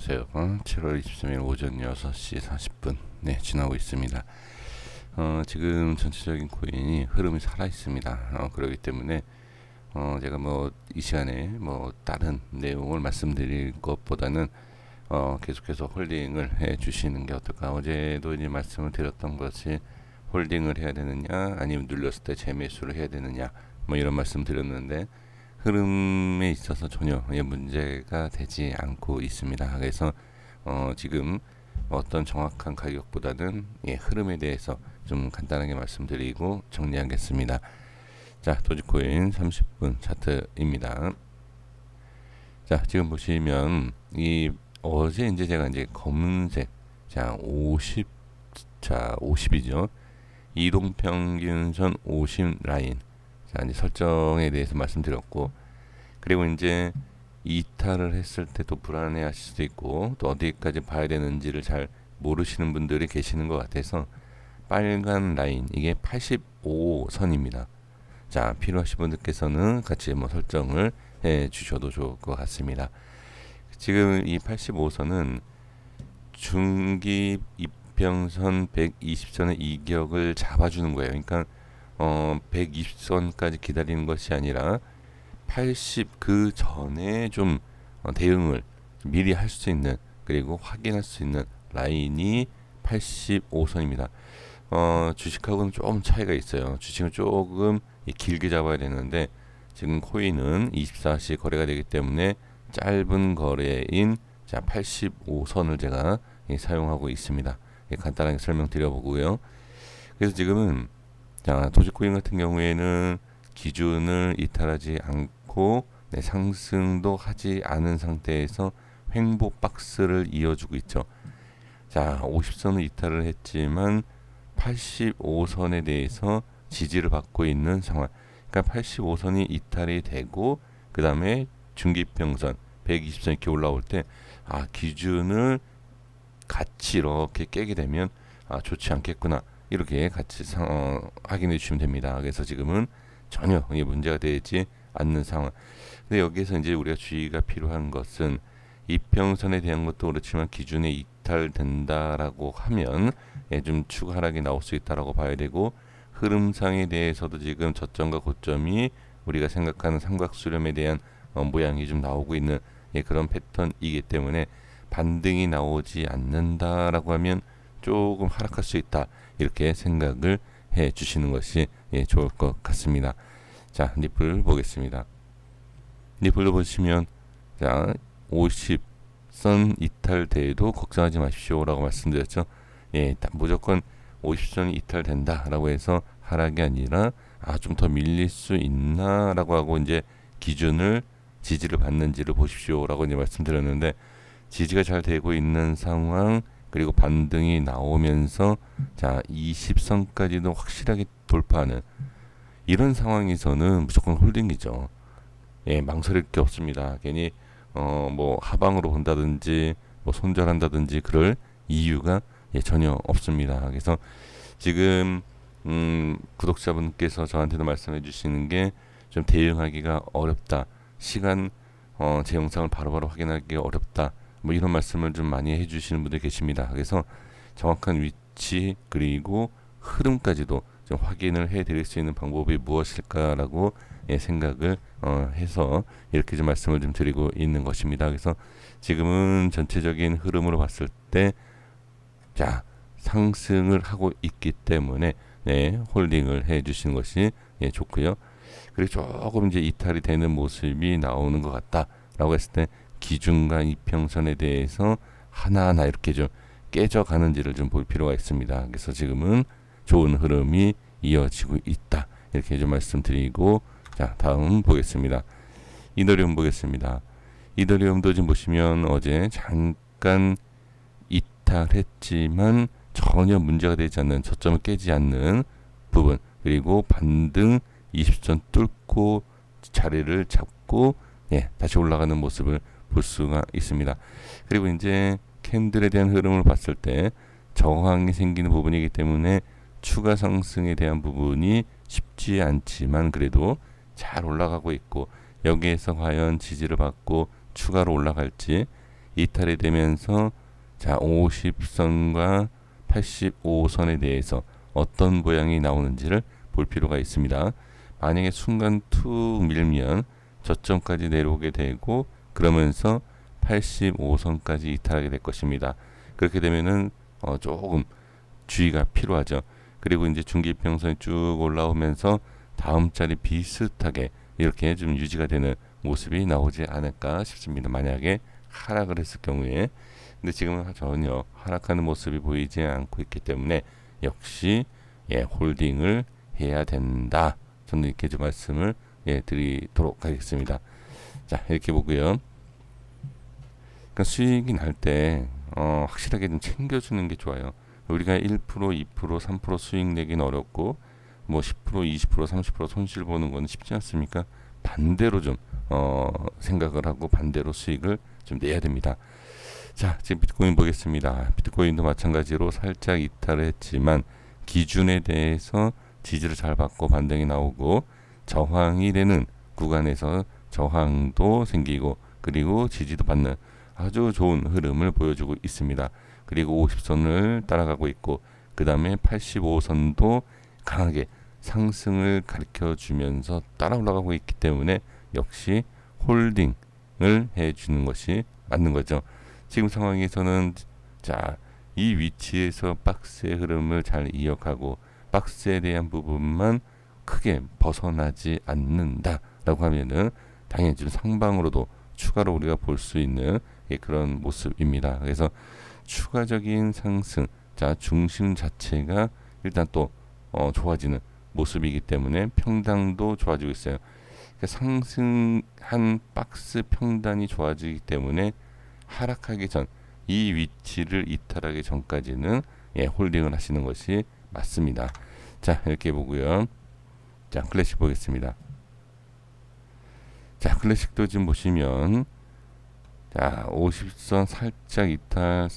안녕하세요. 7월 23일 오전 6시 40분 지나고 있습니다. 지금 전체적인 코인이 흐름이 살아 있습니다. 그렇기 때문에 제가 뭐 이 시간에 뭐 다른 내용을 말씀드릴 것보다는 계속해서 홀딩을 해 주시는 게 어떨까. 어제도 이제 말씀을 드렸던 것이 홀딩을 해야 되느냐 아니면 눌렸을 때 재매수를 해야 되느냐 뭐 이런 말씀 드렸는데, 흐름에 있어서 전혀 문제가 되지 않고 있습니다. 그래서 지금 어떤 정확한 가격보다는 흐름에 대해서 좀 간단하게 말씀드리고 정리하겠습니다. 자, 도지코인 30분 차트입니다. 자, 지금 보시면 이 어제 이제 제가 이제 검은색, 자 50이죠. 이동평균선 50 라인, 자 이제 설정에 대해서 말씀드렸고, 그리고 이제 이탈을 했을 때 또 불안해하실 수도 있고 또 어디까지 봐야 되는지를 잘 모르시는 분들이 계시는 것 같아서 빨간 라인, 이게 85선입니다. 자, 필요하신 분들께서는 같이 뭐 설정을 해 주셔도 좋을 것 같습니다. 지금 이 85선은 중기 이평선 120선의 이격을 잡아주는 거예요. 그러니까 120선까지 기다리는 것이 아니라 80 그 전에 좀 대응을 미리 할 수 있는, 그리고 확인할 수 있는 라인이 85선입니다. 주식하고는 조금 차이가 있어요. 주식은 조금 길게 잡아야 되는데 지금 코인은 24시 거래가 되기 때문에 짧은 거래인 자 85선을 제가 사용하고 있습니다. 간단하게 설명드려보고요. 그래서 지금은 자 도지코인 같은 경우에는 기준을 이탈하지 않고 상승도 하지 않은 상태에서 횡보 박스를 이어주고 있죠. 자 50선을 이탈을 했지만 85선에 대해서 지지를 받고 있는 상황. 그러니까 85선이 이탈이 되고 그 다음에 중기평선 120선 이렇게 올라올 때 기준을 같이 이렇게 깨게 되면 좋지 않겠구나, 이렇게 같이 확인해 주시면 됩니다. 그래서 지금은 전혀 문제가 되지 않는 상황. 근데 여기에서 이제 우리가 주의가 필요한 것은 이평선에 대한 것도 그렇지만 기준에 이탈된다라고 하면 좀 추가 하락이 나올 수 있다라고 봐야 되고, 흐름상에 대해서도 지금 저점과 고점이 우리가 생각하는 삼각수렴에 대한 모양이 좀 나오고 있는 그런 패턴이기 때문에 반등이 나오지 않는다라고 하면 조금 하락할 수 있다, 이렇게 생각을 해 주시는 것이 좋을 것 같습니다. 자, 니플 보겠습니다. 니플도 보시면 자 50선 이탈돼도 걱정하지 마십시오라고 말씀드렸죠. 무조건 50선이 이탈된다라고 해서 하락이 아니라 좀 더 밀릴 수 있나라고 하고 이제 기준을 지지를 받는지를 보십시오라고 이제 말씀드렸는데, 지지가 잘 되고 있는 상황, 그리고 반등이 나오면서 자 20선까지도 확실하게 돌파하는 이런 상황에서는 무조건 홀딩이죠. 망설일 게 없습니다. 괜히 뭐 하방으로 본다든지 뭐 손절한다든지 그럴 이유가 전혀 없습니다. 그래서 지금 구독자분께서 저한테도 말씀해 주시는 게 좀 대응하기가 어렵다, 시간 제 영상을 바로바로 확인하기 어렵다, 뭐 이런 말씀을 좀 많이 해주시는 분들 계십니다. 그래서 정확한 위치 그리고 흐름까지도 좀 확인을 해드릴 수 있는 방법이 무엇일까라고 생각을 해서 이렇게 좀 말씀을 좀 드리고 있는 것입니다. 그래서 지금은 전체적인 흐름으로 봤을 때 자 상승을 하고 있기 때문에 홀딩을 해주시는 것이 좋고요. 그리고 조금 이제 이탈이 되는 모습이 나오는 것 같다라고 했을 때 기준과 이평선에 대해서 하나하나 이렇게 좀 깨져가는지를 좀 볼 필요가 있습니다. 그래서 지금은 좋은 흐름이 이어지고 있다, 이렇게 좀 말씀드리고, 자 다음 보겠습니다. 이더리움 보겠습니다. 이더리움도 지금 보시면 어제 잠깐 이탈했지만 전혀 문제가 되지 않는, 저점을 깨지 않는 부분, 그리고 반등 20선 뚫고 자리를 잡고 다시 올라가는 모습을 볼 수가 있습니다. 그리고 이제 캔들에 대한 흐름을 봤을 때 저항이 생기는 부분이기 때문에 추가 상승에 대한 부분이 쉽지 않지만 그래도 잘 올라가고 있고, 여기에서 과연 지지를 받고 추가로 올라갈지, 이탈이 되면서 자 50선과 85선에 대해서 어떤 모양이 나오는지를 볼 필요가 있습니다. 만약에 순간 툭 밀면 저점까지 내려오게 되고 그러면서 85선까지 이탈하게 될 것입니다. 그렇게 되면은 조금 주의가 필요하죠. 그리고 이제 중기평선이 쭉 올라오면서 다음 자리 비슷하게 이렇게 좀 유지가 되는 모습이 나오지 않을까 싶습니다. 만약에 하락을 했을 경우에. 근데 지금은 전혀 하락하는 모습이 보이지 않고 있기 때문에 역시 홀딩을 해야 된다. 저는 이렇게 좀 말씀을 드리도록 하겠습니다. 자, 이렇게 보고요. 그러니까 수익이 날 때 확실하게 좀 챙겨주는 게 좋아요. 우리가 1%, 2%, 3% 수익 내기는 어렵고 뭐 10%, 20%, 30% 손실 보는 건 쉽지 않습니까? 반대로 좀 생각을 하고 반대로 수익을 좀 내야 됩니다. 자, 지금 비트코인 보겠습니다. 비트코인도 마찬가지로 살짝 이탈을 했지만 기준에 대해서 지지를 잘 받고 반등이 나오고 저항이 되는 구간에서 저항도 생기고 그리고 지지도 받는 아주 좋은 흐름을 보여주고 있습니다. 그리고 50선을 따라가고 있고 그 다음에 85선도 강하게 상승을 가르쳐 주면서 따라 올라가고 있기 때문에 역시 홀딩을 해주는 것이 맞는 거죠. 지금 상황에서는 자, 이 위치에서 박스의 흐름을 잘 이어가고 박스에 대한 부분만 크게 벗어나지 않는다라고 하면은 당연히 좀 상방으로도 추가로 우리가 볼 수 있는 그런 모습입니다. 그래서 추가적인 상승, 자 중심 자체가 일단 또 좋아지는 모습이기 때문에 평단도 좋아지고 있어요. 그러니까 상승한 박스 평단이 좋아지기 때문에 하락하기 전 이 위치를 이탈하기 전까지는 홀딩을 하시는 것이 맞습니다. 자, 이렇게 보고요. 자, 클래식 보겠습니다. 자, 클래식도 지금 보시면 자 50선 살짝 이탈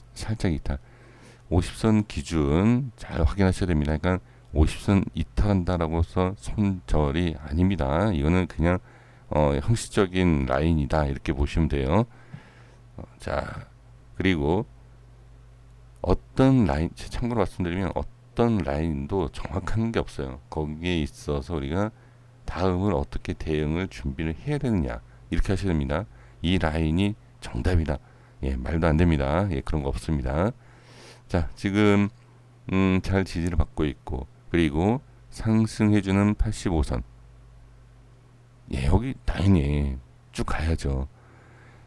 50선 기준 잘 확인하셔야 됩니다. 그러니까 50선 이탈한다라고 해서 손절이 아닙니다. 이거는 그냥 형식적인 라인이다 이렇게 보시면 돼요. 자, 그리고 어떤 라인, 참고로 말씀드리면 어떤 라인도 정확한 게 없어요. 거기에 있어서 우리가 다음을 어떻게 대응을 준비를 해야 되느냐 이렇게 하셔야 됩니다. 이 라인이 정답이다. 말도 안 됩니다. 그런 거 없습니다. 자, 지금 잘 지지를 받고 있고 그리고 상승해주는 85선 여기 당연히 쭉 가야죠.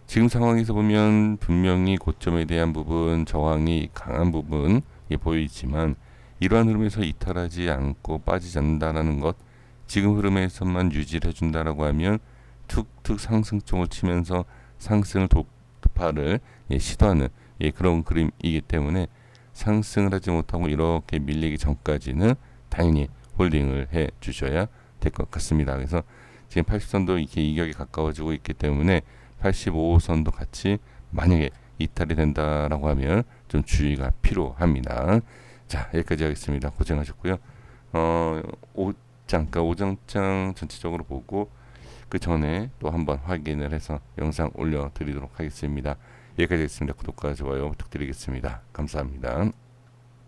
지금 상황에서 보면 분명히 고점에 대한 부분, 저항이 강한 부분 보이지만 이러한 흐름에서 이탈하지 않고 빠지지 않는다라는 것, 지금 흐름에서만 유지를 해준다라고 하면 툭툭 상승종을 치면서 상승을 돌파를 시도하는 그런 그림이기 때문에 상승을 하지 못하고 이렇게 밀리기 전까지는 당연히 홀딩을 해 주셔야 될 것 같습니다. 그래서 지금 80선도 이렇게 이격이 가까워지고 있기 때문에 85선도 같이 만약에 이탈이 된다라고 하면 좀 주의가 필요합니다. 자, 여기까지 하겠습니다. 고생하셨고요. 5장, 그러니까 5장장 전체적으로 보고 그 전에 또 한번 확인을 해서 영상 올려드리도록 하겠습니다. 여기까지 하겠습니다. 구독과 좋아요 부탁드리겠습니다. 감사합니다.